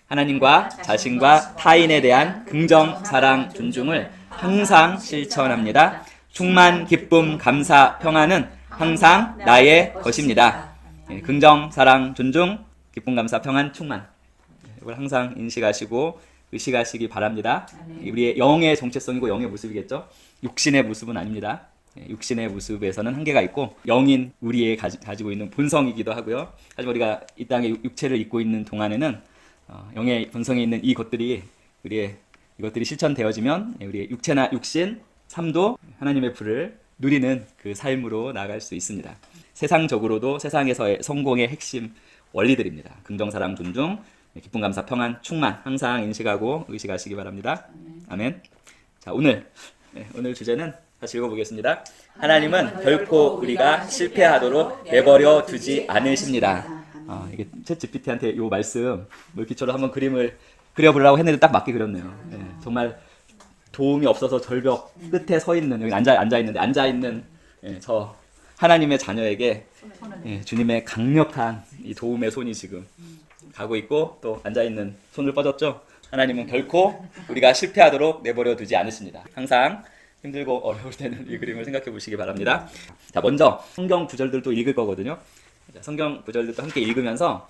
하나님과 자신과 타인에 대한 긍정, 사랑, 존중을 항상 실천합니다. 충만, 기쁨, 감사, 평안은 항상 나의 것입니다. 긍정, 사랑, 존중, 기쁨, 감사, 평안, 충만. 이걸 항상 인식하시고 의식하시기 바랍니다. 우리의 영의 정체성이고 영의 모습이겠죠. 육신의 모습은 아닙니다. 육신의 모습에서는 한계가 있고 영인 우리의 가지고 있는 본성이기도 하고요. 하지만 우리가 이 땅에 육체를 입고 있는 동안에는 영의 본성에 있는 이것들이 이것들이 실천되어지면 우리의 육체나 육신, 삶도 하나님의 불을 누리는 그 삶으로 나아갈 수 있습니다. 세상적으로도 세상에서의 성공의 핵심 원리들입니다. 긍정, 사랑, 존중, 기쁨, 감사, 평안, 충만 항상 인식하고 의식하시기 바랍니다. 아멘. 자, 오늘 주제는 다시 읽어보겠습니다. 하나님은 결코 우리가 실패하도록 내버려 두지 않으십니다. 이게 챗 GPT한테 이 말씀 물기초로 한번 그림을 그려보려고 했는데 딱 맞게 그렸네요. 정말 도움이 없어서 절벽 끝에 서 있는, 여기 앉아 있는 저 하나님의 자녀에게 주님의 강력한 이 도움의 손이 지금 가고 있고 또 앉아 있는 손을 뻗었죠. 하나님은 결코 우리가 실패하도록 내버려 두지 않으십니다. 항상 힘들고 어려울 때는 이 그림을 생각해 보시기 바랍니다. 자, 먼저 성경 구절들도 읽을 거거든요. 성경 구절들도 함께 읽으면서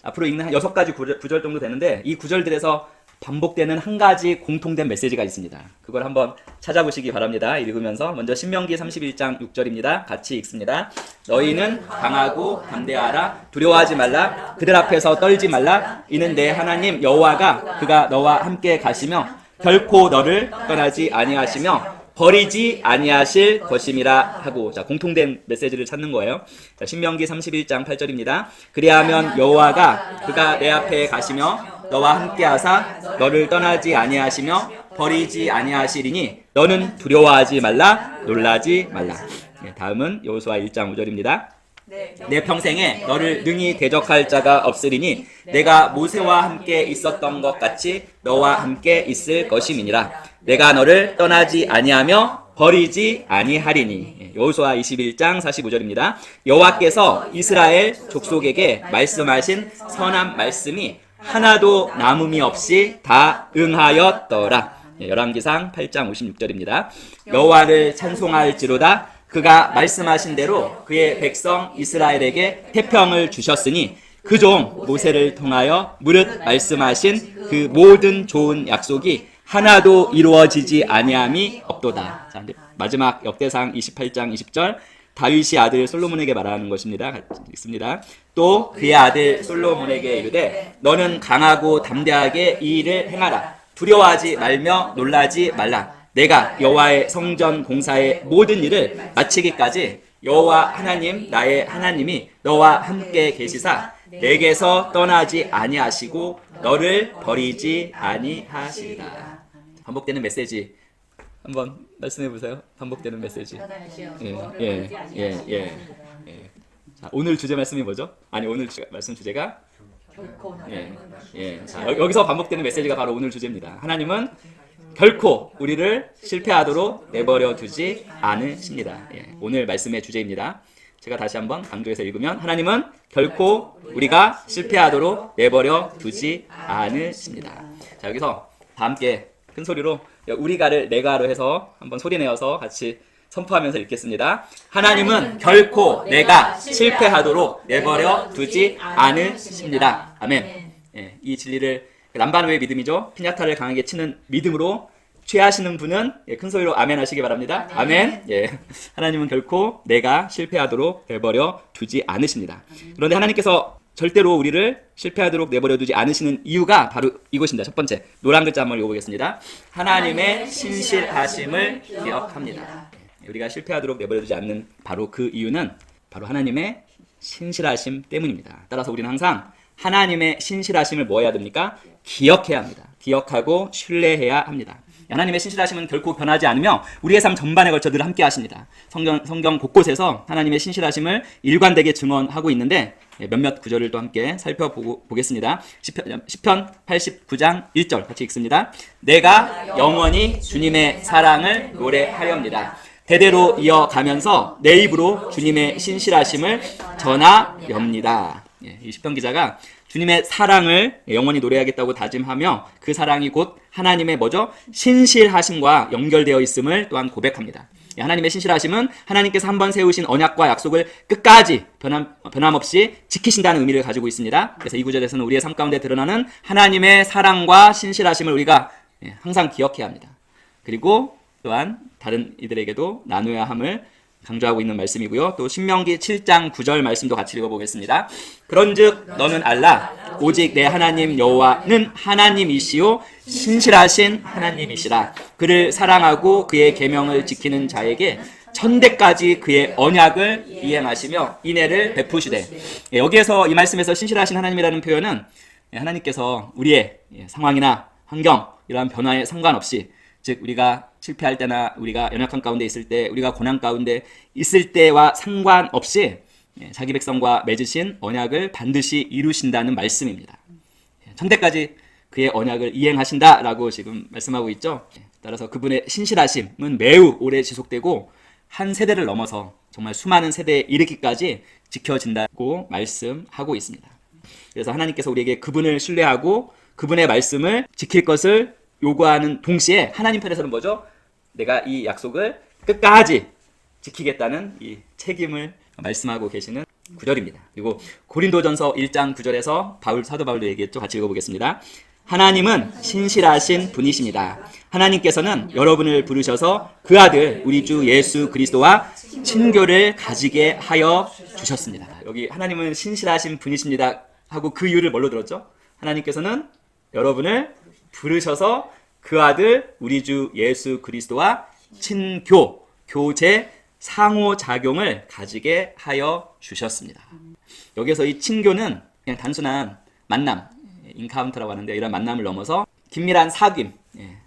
앞으로 읽는 한 6가지 구절 정도 되는데 이 구절들에서 반복되는 한 가지 공통된 메시지가 있습니다. 그걸 한번 찾아보시기 바랍니다. 읽으면서 먼저 신명기 31장 6절입니다. 같이 읽습니다. 너희는 강하고 담대하라. 두려워하지 말라. 그들 앞에서 떨지 말라. 이는 내 하나님 여호와가 그가 너와 함께 가시며 결코 너를 떠나지 아니하시며 버리지 아니하실 것임이라 하고, 자, 공통된 메시지를 찾는 거예요. 자, 신명기 31장 8절입니다. 그리하면 여호와가 그가 내 앞에 가시며 너와 함께 하사 너를 떠나지 아니하시며 버리지 아니하시리니 너는 두려워하지 말라. 놀라지 말라. 다음은 여호수아 1장 5절입니다. 내 평생에 너를 능히 대적할 자가 없으리니 내가 모세와 함께 있었던 것 같이 너와 함께 있을 것임이니라. 내가 너를 떠나지 아니하며 버리지 아니하리니. 여호수아 21장 45절입니다. 여호와께서 이스라엘 족속에게 말씀하신 선한 말씀이 하나도 남음이 없이 다 응하였더라. 열왕기상 8장 56절입니다. 여호와를 찬송할지로다. 그가 말씀하신 대로 그의 백성 이스라엘에게 태평을 주셨으니 그 종 모세를 통하여 무릇 말씀하신 그 모든 좋은 약속이 하나도 이루어지지 아니함이 없도다. 자, 마지막 역대상 28장 20절 다윗이 아들 솔로몬에게 말하는 것입니다. 같이 읽습니다. 또 그의 아들 솔로몬에게 이르되 너는 강하고 담대하게 이 일을 행하라. 두려워하지 말며 놀라지 말라. 내가 여호와의 성전 공사의 모든 일을 마치기까지 여호와 하나님 나의 하나님이 너와 함께 계시사 내게서 떠나지 아니하시고 너를 버리지 아니하시리라. 반복되는 메시지 한번 말씀해 보세요. 반복되는 메시지. 자, 오늘 주제 말씀이 뭐죠? 아니, 오늘 말씀 주제가 자, 여기서 반복되는 메시지가 바로 오늘 주제입니다. 하나님은 결코 우리를 실패하도록 내버려 두지 않으십니다. 오늘 말씀의 주제입니다. 제가 다시 한번 강조해서 읽으면 하나님은 결코 우리가 실패하도록 내버려 두지 않으십니다. 자, 여기서 다 함께 큰 소리로 우리가를 내가로 해서 한번 소리내어서 같이 선포하면서 읽겠습니다. 하나님은 결코 내가 실패하도록 내버려 두지 않으십니다. 아멘. 이 진리를 람바노의 믿음이죠. 피냐타를 강하게 치는 믿음으로 취하시는 분은 큰 소리로 아멘 하시기 바랍니다. 아멘. 하나님은 결코 내가 실패하도록 내버려 두지 않으십니다. 그런데 하나님께서 절대로 우리를 실패하도록 내버려 두지 않으시는 이유가 바로 이것입니다. 첫 번째, 노란 글자 한번 읽어보겠습니다. 하나님의 신실하심을 기억합니다. 우리가 실패하도록 내버려 두지 않는 바로 그 이유는 바로 하나님의 신실하심 때문입니다. 따라서 우리는 항상 하나님의 신실하심을 뭐 해야 됩니까? 기억해야 합니다. 기억하고 신뢰해야 합니다. 하나님의 신실하심은 결코 변하지 않으며 우리의 삶 전반에 걸쳐 늘 함께 하십니다. 성경 곳곳에서 하나님의 신실하심을 일관되게 증언하고 있는데 몇몇 구절을 또 함께 살펴보겠습니다. 시편 89장 1절 같이 읽습니다. 내가 영원히 주님의 사랑을 노래하렵니다. 대대로 이어가면서 내 입으로 주님의 신실하심을 전하렵니다. 이 시편 기자가 주님의 사랑을 영원히 노래하겠다고 다짐하며 그 사랑이 곧 하나님의 뭐죠? 신실하심과 연결되어 있음을 또한 고백합니다. 하나님의 신실하심은 하나님께서 한번 세우신 언약과 약속을 끝까지 변함없이 지키신다는 의미를 가지고 있습니다. 그래서 이 구절에서는 우리의 삶 가운데 드러나는 하나님의 사랑과 신실하심을 우리가 항상 기억해야 합니다. 그리고 또한 다른 이들에게도 나누어야 함을 강조하고 있는 말씀이고요. 또 신명기 7장 9절 말씀도 같이 읽어보겠습니다. 그런즉 너는 알라 오직 내 하나님 여호와는 하나님이시요 신실하신 하나님이시라. 그를 사랑하고 그의 계명을 지키는 자에게 천대까지 그의 언약을 이행하시며 인애를 베푸시되. 여기에서 이 말씀에서 신실하신 하나님이라는 표현은 하나님께서 우리의 상황이나 환경 이러한 변화에 상관없이, 즉 우리가 실패할 때나 우리가 연약한 가운데 있을 때, 우리가 고난 가운데 있을 때와 상관없이 자기 백성과 맺으신 언약을 반드시 이루신다는 말씀입니다. 천대까지 그의 언약을 이행하신다라고 지금 말씀하고 있죠. 따라서 그분의 신실하심은 매우 오래 지속되고 한 세대를 넘어서 정말 수많은 세대에 이르기까지 지켜진다고 말씀하고 있습니다. 그래서 하나님께서 우리에게 그분을 신뢰하고 그분의 말씀을 지킬 것을 요구하는 동시에 하나님 편에서는 뭐죠? 내가 이 약속을 끝까지 지키겠다는 이 책임을 말씀하고 계시는 구절입니다. 그리고 고린도전서 1장 9절에서 사도 바울도 얘기했죠. 같이 읽어보겠습니다. 하나님은 신실하신 분이십니다. 하나님께서는 여러분을 부르셔서 그 아들 우리 주 예수 그리스도와 친교를 가지게 하여 주셨습니다. 여기 하나님은 신실하신 분이십니다 하고 그 이유를 뭘로 들었죠? 하나님께서는 여러분을 부르셔서 그 아들 우리 주 예수 그리스도와 친교, 교제, 상호작용을 가지게 하여 주셨습니다. 여기서 이 친교는 그냥 단순한 만남, 인카운터라고 하는데 이런 만남을 넘어서 긴밀한 사귐,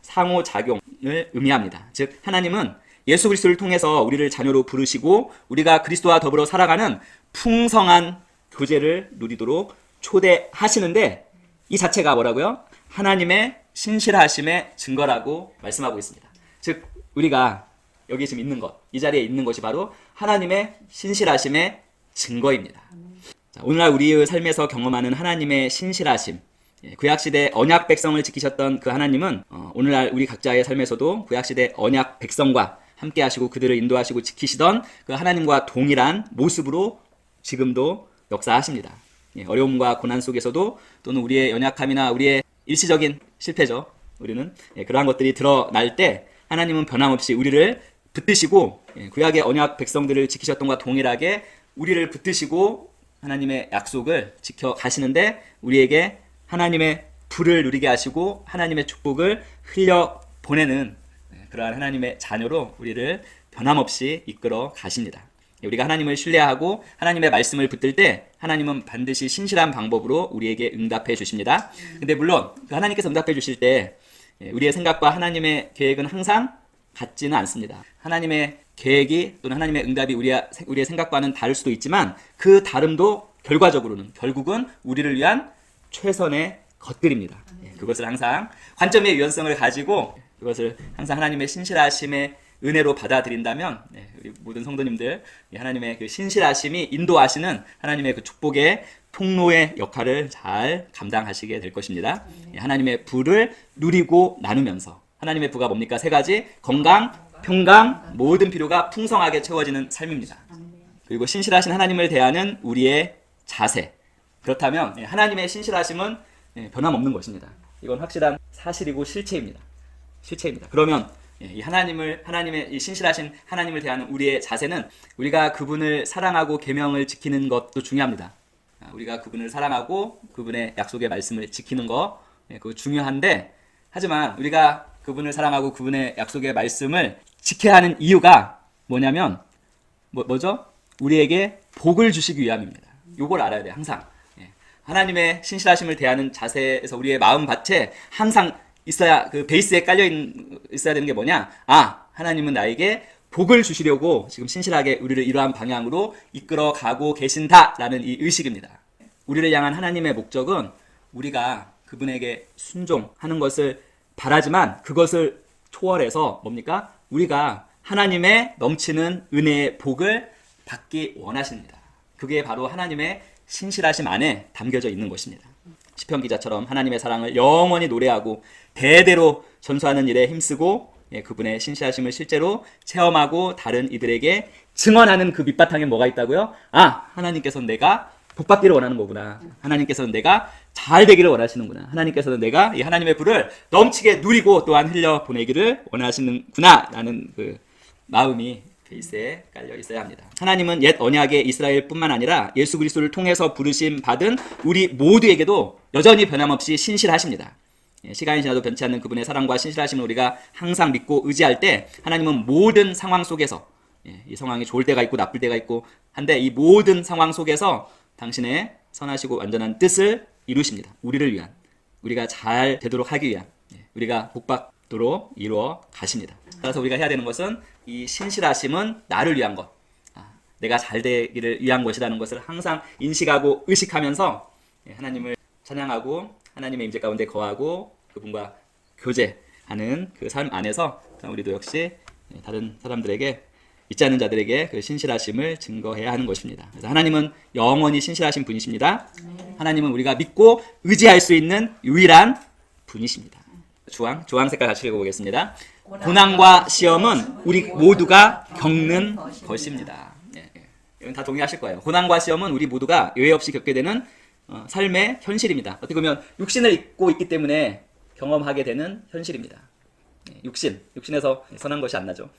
상호작용을 의미합니다. 즉 하나님은 예수 그리스도를 통해서 우리를 자녀로 부르시고 우리가 그리스도와 더불어 살아가는 풍성한 교제를 누리도록 초대하시는데, 이 자체가 뭐라고요? 하나님의 신실하심의 증거라고 말씀하고 있습니다. 즉 우리가 여기 지금 있는 것, 이 자리에 있는 것이 바로 하나님의 신실하심의 증거입니다. 자, 오늘날 우리의 삶에서 경험하는 하나님의 신실하심, 구약시대 언약 백성을 지키셨던 그 하나님은 오늘날 우리 각자의 삶에서도 구약시대 언약 백성과 함께 하시고 그들을 인도하시고 지키시던 그 하나님과 동일한 모습으로 지금도 역사하십니다. 어려움과 고난 속에서도, 또는 우리의 연약함이나 우리의 일시적인 실패죠. 우리는 그러한 것들이 드러날 때 하나님은 변함없이 우리를 붙드시고 구약의 언약 백성들을 지키셨던 것과 동일하게 우리를 붙드시고 하나님의 약속을 지켜 가시는데, 우리에게 하나님의 불을 누리게 하시고 하나님의 축복을 흘려 보내는 그러한 하나님의 자녀로 우리를 변함없이 이끌어 가십니다. 우리가 하나님을 신뢰하고 하나님의 말씀을 붙들 때 하나님은 반드시 신실한 방법으로 우리에게 응답해 주십니다. 근데 물론 그 하나님께서 응답해 주실 때 우리의 생각과 하나님의 계획은 항상 같지는 않습니다. 하나님의 계획이 또는 하나님의 응답이 우리의 생각과는 다를 수도 있지만 그 다름도 결국은 우리를 위한 최선의 것들입니다. 그것을 항상 관점의 유연성을 가지고 그것을 항상 하나님의 신실하심의 은혜로 받아들인다면 우리 모든 성도님들 하나님의 그 신실하심이 인도하시는 하나님의 그 축복의 통로의 역할을 잘 감당하시게 될 것입니다. 하나님의 부를 누리고 나누면서, 하나님의 부가 뭡니까? 세 가지: 건강, 평강, 모든 필요가 풍성하게 채워지는 삶입니다. 그리고 신실하신 하나님을 대하는 우리의 자세. 그렇다면 하나님의 신실하심은 변함없는 것입니다. 이건 확실한 사실이고 실체입니다. 그러면 이 하나님의 이 신실하신 하나님을 대하는 우리의 자세는 우리가 그분을 사랑하고 계명을 지키는 것도 중요합니다. 우리가 그분을 사랑하고 그분의 약속의 말씀을 지키는 거, 그거 중요한데, 하지만 우리가 그분을 사랑하고 그분의 약속의 말씀을 지켜야 하는 이유가 뭐냐면 뭐죠? 우리에게 복을 주시기 위함입니다. 요걸 알아야 돼요. 항상 하나님의 신실하심을 대하는 자세에서 우리의 마음밭에 항상 있어야, 그 베이스에 있어야 되는 게 뭐냐? 하나님은 나에게 복을 주시려고 지금 신실하게 우리를 이러한 방향으로 이끌어 가고 계신다라는 이 의식입니다. 우리를 향한 하나님의 목적은 우리가 그분에게 순종하는 것을 바라지만 그것을 초월해서 뭡니까? 우리가 하나님의 넘치는 은혜의 복을 받기 원하십니다. 그게 바로 하나님의 신실하심 안에 담겨져 있는 것입니다. 시편 기자처럼 하나님의 사랑을 영원히 노래하고 대대로 전수하는 일에 힘쓰고 그분의 신실하심을 실제로 체험하고 다른 이들에게 증언하는 그 밑바탕에 뭐가 있다고요? 하나님께서는 내가 복받기를 원하는 거구나. 하나님께서는 내가 잘 되기를 원하시는구나. 하나님께서는 내가 이 하나님의 불을 넘치게 누리고 또한 흘려보내기를 원하시는구나 라는 그 마음이 베이스에 깔려 있어야 합니다. 하나님은 옛 언약의 이스라엘뿐만 아니라 예수 그리스도를 통해서 부르심 받은 우리 모두에게도 여전히 변함없이 신실하십니다. 시간이 지나도 변치 않는 그분의 사랑과 신실하심을 우리가 항상 믿고 의지할 때 하나님은 모든 상황 속에서 이 상황이 좋을 때가 있고 나쁠 때가 있고 한데 이 모든 상황 속에서 당신의 선하시고 완전한 뜻을 이루십니다. 우리를 위한, 우리가 잘 되도록 하기 위한, 우리가 복받도록 이루어 가십니다. 따라서 우리가 해야 되는 것은 이 신실하심은 나를 위한 것, 내가 잘 되기를 위한 것이라는 것을 항상 인식하고 의식하면서 하나님을 찬양하고 하나님의 임재 가운데 거하고 그분과 교제하는 그 삶 안에서 우리도 역시 다른 사람들에게 믿지 않는 자들에게 그 신실하심을 증거해야 하는 것입니다. 그래서 하나님은 영원히 신실하신 분이십니다. 하나님은 우리가 믿고 의지할 수 있는 유일한 분이십니다. 주황 색깔 같이 읽어보겠습니다. 고난과 시험은 우리 모두가 겪는 것입니다. 이건 다 동의하실 거예요. 고난과 시험은 우리 모두가 예외 없이 겪게 되는 삶의 현실입니다. 어떻게 보면 육신을 입고 있기 때문에 경험하게 되는 현실입니다. 육신에서 선한 것이 안 나죠.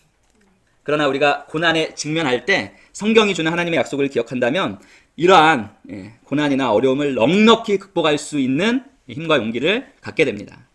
그러나 우리가 고난에 직면할 때 성경이 주는 하나님의 약속을 기억한다면 이러한 고난이나 어려움을 넉넉히 극복할 수 있는 힘과 용기를 갖게 됩니다.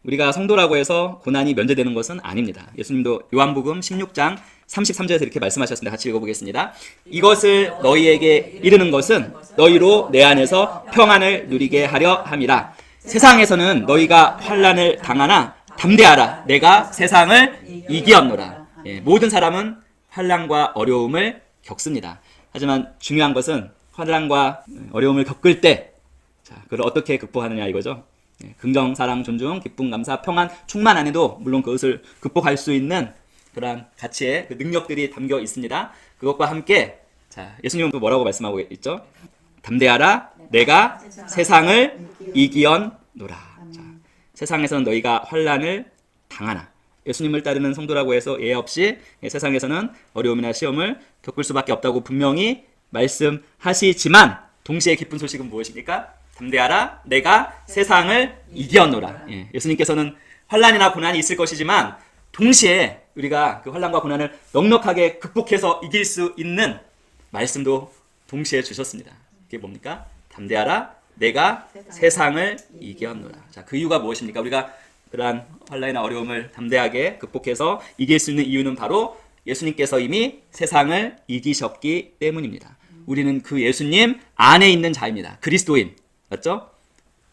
우리가 성도라고 해서 고난이 면제되는 것은 아닙니다. 예수님도 요한복음 16장 33절에서 이렇게 말씀하셨습니다. 같이 읽어보겠습니다. 이것을 너희에게 이르는 것은 너희로 내 안에서 평안을 누리게 하려 함이라. 세상에서는 너희가 환난을 당하나 담대하라. 내가 세상을 이기었노라. 모든 사람은 환난과 어려움을 겪습니다. 하지만 중요한 것은 환난과 어려움을 겪을 때 그걸 어떻게 극복하느냐 이거죠. 긍정, 사랑, 존중, 기쁨, 감사, 평안, 충만 안에도 물론 그것을 극복할 수 있는 그러한 가치의 그 능력들이 담겨 있습니다. 그것과 함께 예수님은 또 뭐라고 말씀하고 있죠? 담대하라. 내가 세상을 이기었노라. 세상에서는 너희가 환난을 당하나. 예수님을 따르는 성도라고 해서 예외 없이 세상에서는 어려움이나 시험을 겪을 수밖에 없다고 분명히 말씀하시지만 동시에 기쁜 소식은 무엇입니까? 담대하라. 내가 세상을 이기었노라. 예수님께서는 환난이나 고난이 있을 것이지만 동시에 우리가 그 환난과 고난을 넉넉하게 극복해서 이길 수 있는 말씀도 동시에 주셨습니다. 그게 뭡니까? 담대하라. 내가 세상을 이기었노라. 그 이유가 무엇입니까? 우리가 그러한 환난이나 어려움을 담대하게 극복해서 이길 수 있는 이유는 바로 예수님께서 이미 세상을 이기셨기 때문입니다. 우리는 그 예수님 안에 있는 자입니다. 그리스도인. 맞죠?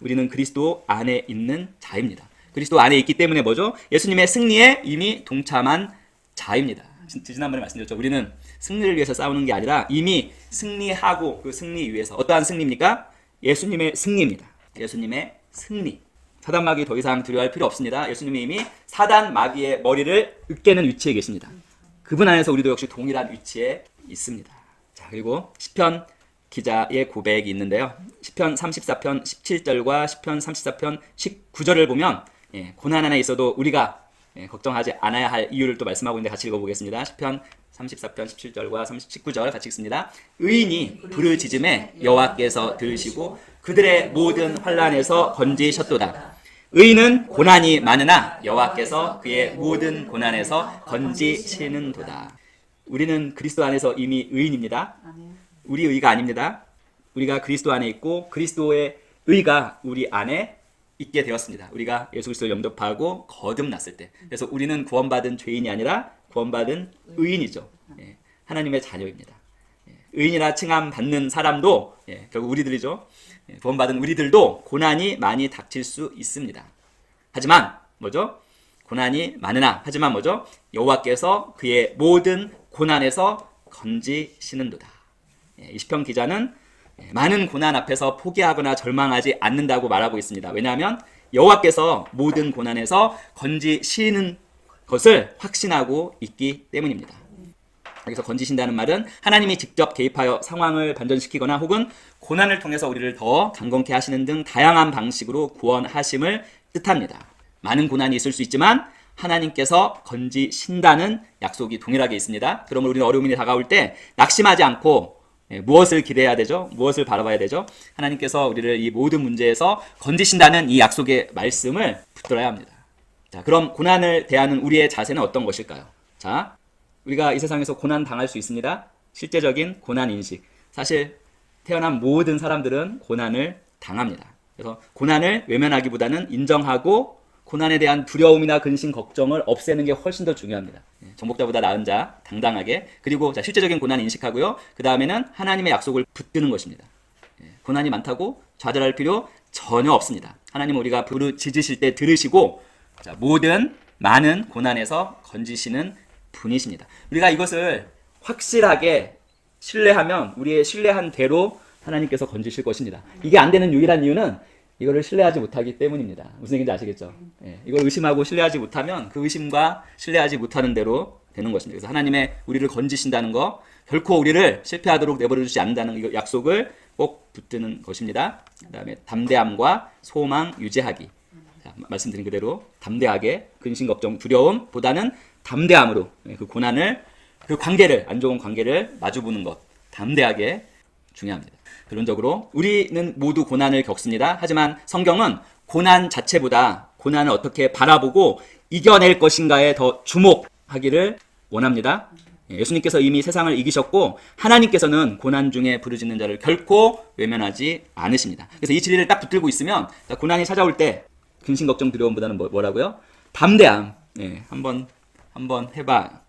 우리는 그리스도 안에 있는 자입니다. 그리스도 안에 있기 때문에 뭐죠? 예수님의 승리에 이미 동참한 자입니다. 지난번에 말씀드렸죠. 우리는 승리를 위해서 싸우는 게 아니라 이미 승리하고 그 승리 위해서 어떠한 승리입니까? 예수님의 승리입니다. 예수님의 승리. 사단 마귀 더 이상 두려워할 필요 없습니다. 예수님이 이미 사단 마귀의 머리를 으깨는 위치에 계십니다. 그분 안에서 우리도 역시 동일한 위치에 있습니다. 그리고 시편 기자의 고백이 있는데요. 시편 34편 17절과 시편 34편 19절을 보면 고난 하나 있어도 우리가 걱정하지 않아야 할 이유를 또 말씀하고 있는데 같이 읽어보겠습니다. 시편 34편 17절과 19절 같이 읽습니다. 의인이 부르짖음에 여호와께서 들으시고 그들의 모든 환난에서 건지셨도다. 의인은 고난이 많으나 여호와께서 그의 모든 고난에서 건지시는도다. 우리는 그리스도 안에서 이미 의인입니다. 우리 의가 아닙니다. 우리가 그리스도 안에 있고 그리스도의 의가 우리 안에 있게 되었습니다. 우리가 예수 그리스도를 영접하고 거듭났을 때. 그래서 우리는 구원받은 죄인이 아니라 구원받은 의인이죠. 하나님의 자녀입니다. 의인이라 칭함 받는 사람도 결국 우리들이죠. 구원받은 우리들도 고난이 많이 닥칠 수 있습니다. 하지만 뭐죠? 고난이 많으나 하지만 뭐죠? 여호와께서 그의 모든 고난에서 건지시는도다. 이 시편 기자는 많은 고난 앞에서 포기하거나 절망하지 않는다고 말하고 있습니다. 왜냐하면 여호와께서 모든 고난에서 건지시는 것을 확신하고 있기 때문입니다. 여기서 건지신다는 말은 하나님이 직접 개입하여 상황을 반전시키거나 혹은 고난을 통해서 우리를 더 강건케 하시는 등 다양한 방식으로 구원하심을 뜻합니다. 많은 고난이 있을 수 있지만 하나님께서 건지신다는 약속이 동일하게 있습니다. 그러므로 우리는 어려움이 다가올 때 낙심하지 않고 무엇을 기대해야 되죠? 무엇을 바라봐야 되죠? 하나님께서 우리를 이 모든 문제에서 건지신다는 이 약속의 말씀을 붙들어야 합니다. 자, 그럼 고난을 대하는 우리의 자세는 어떤 것일까요? 자, 우리가 이 세상에서 고난 당할 수 있습니다. 실제적인 고난 인식. 사실 태어난 모든 사람들은 고난을 당합니다. 그래서 고난을 외면하기보다는 인정하고 고난에 대한 두려움이나 근심, 걱정을 없애는 게 훨씬 더 중요합니다. 정복자보다 나은 자, 당당하게. 그리고 자, 실제적인 고난 인식하고요. 그 다음에는 하나님의 약속을 붙드는 것입니다. 고난이 많다고 좌절할 필요 전혀 없습니다. 하나님은 우리가 부르짖으실 때 들으시고 자, 모든 많은 고난에서 건지시는 분이십니다. 우리가 이것을 확실하게 신뢰하면 우리의 신뢰한 대로 하나님께서 건지실 것입니다. 이게 안 되는 유일한 이유는 이거를 신뢰하지 못하기 때문입니다. 무슨 얘기인지 아시겠죠? 이걸 의심하고 신뢰하지 못하면 그 의심과 신뢰하지 못하는 대로 되는 것입니다. 그래서 하나님의 우리를 건지신다는 거, 결코 우리를 실패하도록 내버려두지 않는다는 약속을 꼭 붙드는 것입니다. 그 다음에 담대함과 소망 유지하기. 자, 말씀드린 그대로 담대하게 근심, 걱정, 두려움보다는 담대함으로 그 고난을, 그 관계를, 안 좋은 관계를 마주보는 것, 담대하게 중요합니다. 결론적으로 우리는 모두 고난을 겪습니다. 하지만 성경은 고난 자체보다 고난을 어떻게 바라보고 이겨낼 것인가에 더 주목하기를 원합니다. 예수님께서 이미 세상을 이기셨고 하나님께서는 고난 중에 부르짖는 자를 결코 외면하지 않으십니다. 그래서 이 진리를 딱 붙들고 있으면 고난이 찾아올 때 근심, 걱정, 두려움보다는 뭐라고요? 담대함. 한번 해봐.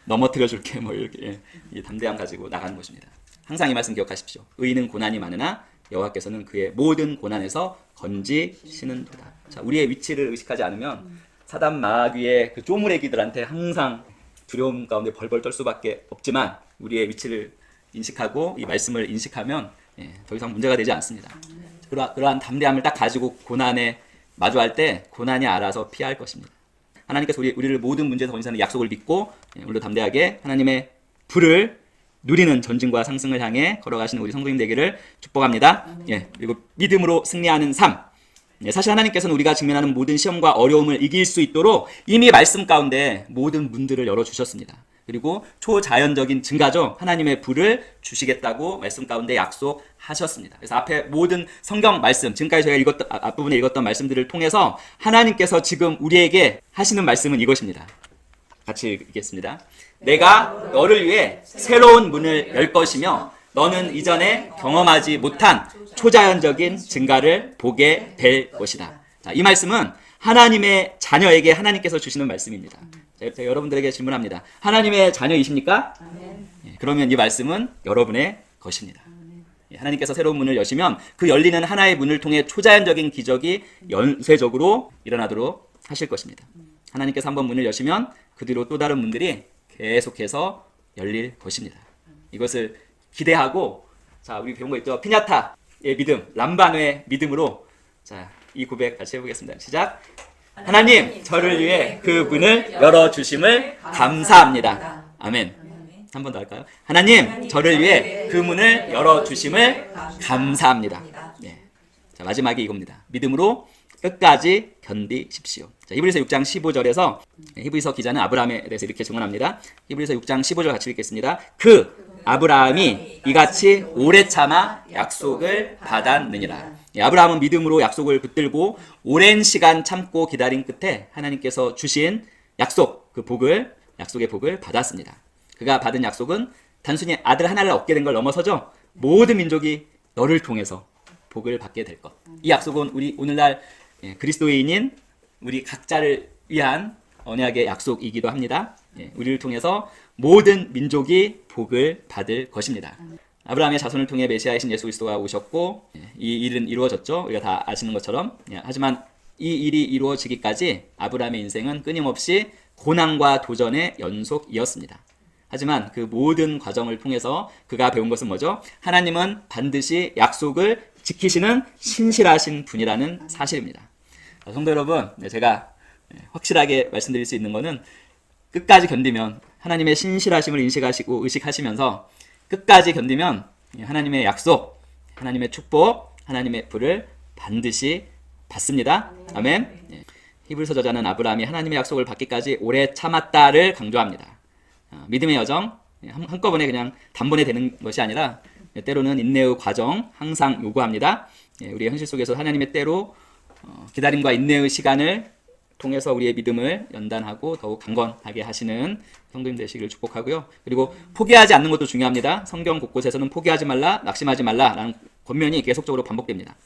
넘어뜨려 줄게. 뭐 이렇게 이 담대함 가지고 나가는 것입니다. 항상 이 말씀 기억하십시오. 의인은 고난이 많으나 여호와께서는 그의 모든 고난에서 건지시는도다. 자, 우리의 위치를 의식하지 않으면 사단 마귀의 그 쪼무레기들한테 항상 두려움 가운데 벌벌 떨 수밖에 없지만 우리의 위치를 인식하고 이 말씀을 인식하면 더 이상 문제가 되지 않습니다. 그러한 담대함을 딱 가지고 고난에 마주할 때 고난이 알아서 피할 것입니다. 하나님께서 우리를 모든 문제에서 건지시는 약속을 믿고 오늘도 담대하게 하나님의 불을 누리는 전진과 상승을 향해 걸어가시는 우리 성도님 되기를 축복합니다. 그리고 믿음으로 승리하는 삶. 사실 하나님께서는 우리가 직면하는 모든 시험과 어려움을 이길 수 있도록 이미 말씀 가운데 모든 문들을 열어주셨습니다. 그리고 초자연적인 증가죠. 하나님의 불을 주시겠다고 말씀 가운데 약속하셨습니다. 그래서 앞에 모든 성경 말씀, 지금까지 저희가 앞부분에 읽었던 말씀들을 통해서 하나님께서 지금 우리에게 하시는 말씀은 이것입니다. 같이 읽겠습니다. 내가 너를 위해 새로운 문을 열 것이며 너는 이전에 경험하지 못한 초자연적인 증가를 보게 될 것이다. 자, 이 말씀은 하나님의 자녀에게 하나님께서 주시는 말씀입니다. 제가 여러분들에게 질문합니다. 하나님의 자녀이십니까? 그러면 이 말씀은 여러분의 것입니다. 하나님께서 새로운 문을 여시면 그 열리는 하나의 문을 통해 초자연적인 기적이 연쇄적으로 일어나도록 하실 것입니다. 하나님께서 한번 문을 여시면 그 뒤로 또 다른 문들이 계속해서 열릴 것입니다. 이것을 기대하고, 자, 우리 배운 거 있죠? 피냐타의 믿음, 람반의 믿음으로, 자, 이 고백 같이 해보겠습니다. 시작. 하나님, 저를 위해 그 문을 열어주심을 감사합니다. 아멘. 한 번 더 할까요? 하나님, 저를 위해 그 문을 열어주심을 감사합니다. 자, 마지막이 이겁니다. 믿음으로 끝까지 견디십시오. 자, 히브리서 6장 15절에서 히브리서 기자는 아브라함에 대해서 이렇게 증언합니다. 히브리서 6장 15절 같이 읽겠습니다. 그 아브라함이 이같이 오래 참아 약속을 받았느니라. 아브라함은 믿음으로 약속을 붙들고 오랜 시간 참고 기다린 끝에 하나님께서 주신 약속, 그 복을, 약속의 복을 받았습니다. 그가 받은 약속은 단순히 아들 하나를 얻게 된 걸 넘어서죠. 모든 민족이 너를 통해서 복을 받게 될 것. 이 약속은 우리 오늘날 그리스도인인 우리 각자를 위한 언약의 약속이기도 합니다. 우리를 통해서 모든 민족이 복을 받을 것입니다. 아브라함의 자손을 통해 메시아이신 예수 그리스도가 오셨고 이 일은 이루어졌죠. 우리가 다 아시는 것처럼. 하지만 이 일이 이루어지기까지 아브라함의 인생은 끊임없이 고난과 도전의 연속이었습니다. 하지만 그 모든 과정을 통해서 그가 배운 것은 뭐죠? 하나님은 반드시 약속을 지키시는 신실하신 분이라는 사실입니다. 성도 여러분, 제가 확실하게 말씀드릴 수 있는 것은 끝까지 견디면 하나님의 신실하심을 인식하시고 의식하시면서 끝까지 견디면 하나님의 약속, 하나님의 축복, 하나님의 불을 반드시 받습니다. 아멘. 예. 히브리서 저자는 아브라함이 하나님의 약속을 받기까지 오래 참았다를 강조합니다. 믿음의 여정 한꺼번에 그냥 단번에 되는 것이 아니라 때로는 인내의 과정 항상 요구합니다. 우리의 현실 속에서 하나님의 때로 기다림과 인내의 시간을 통해서 우리의 믿음을 연단하고 더욱 강건하게 하시는 성도님 되시기를 축복하고요. 그리고 포기하지 않는 것도 중요합니다. 성경 곳곳에서는 포기하지 말라, 낙심하지 말라라는 권면이 계속적으로 반복됩니다.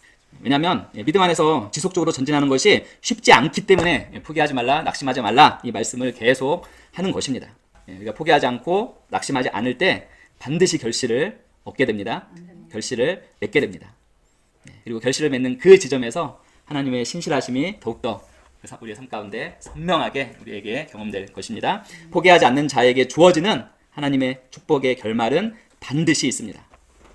왜냐하면 믿음 안에서 지속적으로 전진하는 것이 쉽지 않기 때문에 포기하지 말라, 낙심하지 말라 이 말씀을 계속 하는 것입니다. 우리가 포기하지 않고 낙심하지 않을 때 반드시 결실을 얻게 됩니다. 결실을 맺게 됩니다. 그리고 결실을 맺는 그 지점에서 하나님의 신실하심이 더욱더 우리의 삶 가운데 선명하게 우리에게 경험될 것입니다. 포기하지 않는 자에게 주어지는 하나님의 축복의 결말은 반드시 있습니다.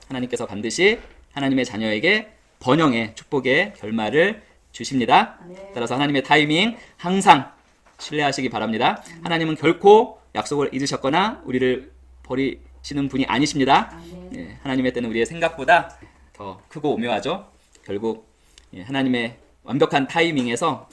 하나님께서 반드시 하나님의 자녀에게 번영의 축복의 결말을 주십니다. 따라서 하나님의 타이밍 항상 신뢰하시기 바랍니다. 하나님은 결코 약속을 잊으셨거나 우리를 버리시는 분이 아니십니다. 하나님의 때는 우리의 생각보다 더 크고 오묘하죠. 결국 하나님의 완벽한 타이밍에서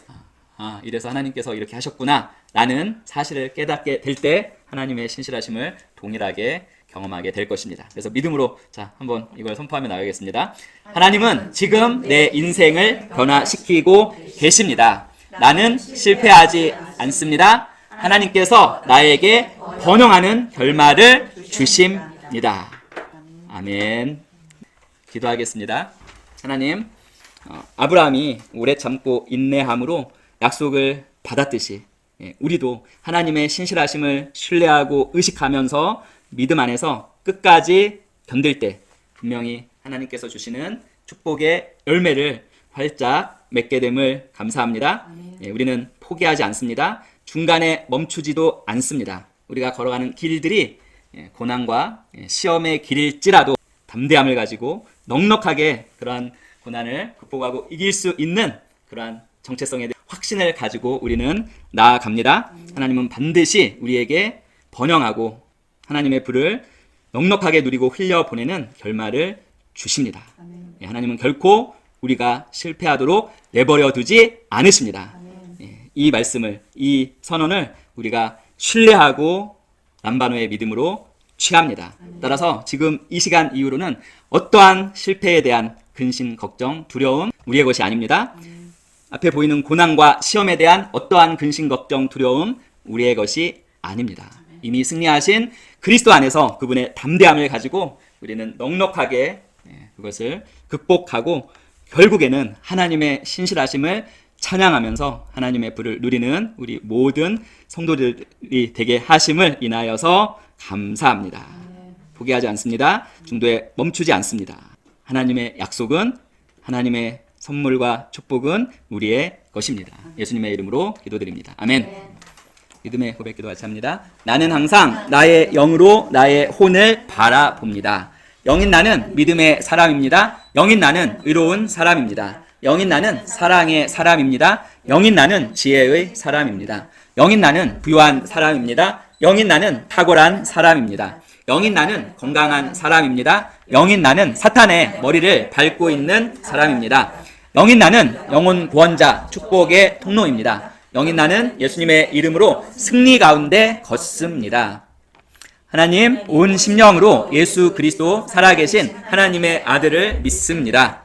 이래서 하나님께서 이렇게 하셨구나 라는 사실을 깨닫게 될 때 하나님의 신실하심을 동일하게 경험하게 될 것입니다. 그래서 믿음으로 한번 이걸 선포하며 나가겠습니다. 하나님은 지금 내 인생을 변화시키고 계십니다. 나는 실패하지 않습니다. 하나님께서 나에게 번영하는 결말을 주십니다. 아멘. 기도하겠습니다. 하나님, 아브라함이 오래 참고 인내함으로 약속을 받았듯이 우리도 하나님의 신실하심을 신뢰하고 의식하면서 믿음 안에서 끝까지 견딜 때 분명히 하나님께서 주시는 축복의 열매를 활짝 맺게 됨을 감사합니다. 우리는 포기하지 않습니다. 중간에 멈추지도 않습니다. 우리가 걸어가는 길들이 고난과 시험의 길일지라도 담대함을 가지고 넉넉하게 그러한 고난을 극복하고 이길 수 있는 그러한 정체성에 대한 확신을 가지고 우리는 나아갑니다. 하나님은 반드시 우리에게 번영하고 하나님의 불을 넉넉하게 누리고 흘려보내는 결말을 주십니다. 하나님은 결코 우리가 실패하도록 내버려 두지 않으십니다. 이 말씀을, 이 선언을 우리가 신뢰하고 람바노의 믿음으로 취합니다. 따라서 지금 이 시간 이후로는 어떠한 실패에 대한 근심, 걱정, 두려움 우리의 것이 아닙니다. 앞에 보이는 고난과 시험에 대한 어떠한 근심, 걱정, 두려움 우리의 것이 아닙니다. 이미 승리하신 그리스도 안에서 그분의 담대함을 가지고 우리는 넉넉하게 그것을 극복하고 결국에는 하나님의 신실하심을 찬양하면서 하나님의 불을 누리는 우리 모든 성도들이 되게 하심을 인하여서 감사합니다. 포기하지 않습니다. 중도에 멈추지 않습니다. 하나님의 약속은, 하나님의 선물과 축복은 우리의 것입니다. 예수님의 이름으로 기도드립니다. 아멘. 믿음의 고백 기도 같이 합니다. 나는 항상 나의 영으로 나의 혼을 바라봅니다. 영인 나는 믿음의 사람입니다. 영인 나는 의로운 사람입니다. 영인 나는 사랑의 사람입니다. 영인 나는 지혜의 사람입니다. 영인 나는 부유한 사람입니다. 영인 나는 탁월한 사람입니다. 영인 나는 건강한 사람입니다. 영인 나는 사탄의 머리를 밟고 있는 사람입니다. 영인 나는 영혼 구원자 축복의 통로입니다. 영인 나는 예수님의 이름으로 승리 가운데 걷습니다. 하나님, 온 심령으로 예수 그리스도 살아계신 하나님의 아들을 믿습니다.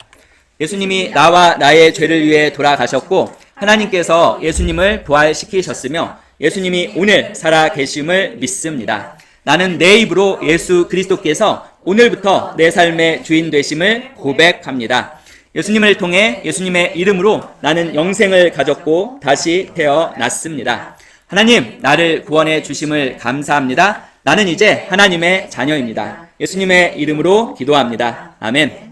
예수님이 나와 나의 죄를 위해 돌아가셨고 하나님께서 예수님을 부활시키셨으며 예수님이 오늘 살아계심을 믿습니다. 나는 내 입으로 예수 그리스도께서 오늘부터 내 삶의 주인 되심을 고백합니다. 예수님을 통해 예수님의 이름으로 나는 영생을 가졌고 다시 태어났습니다. 하나님, 나를 구원해 주심을 감사합니다. 나는 이제 하나님의 자녀입니다. 예수님의 이름으로 기도합니다. 아멘.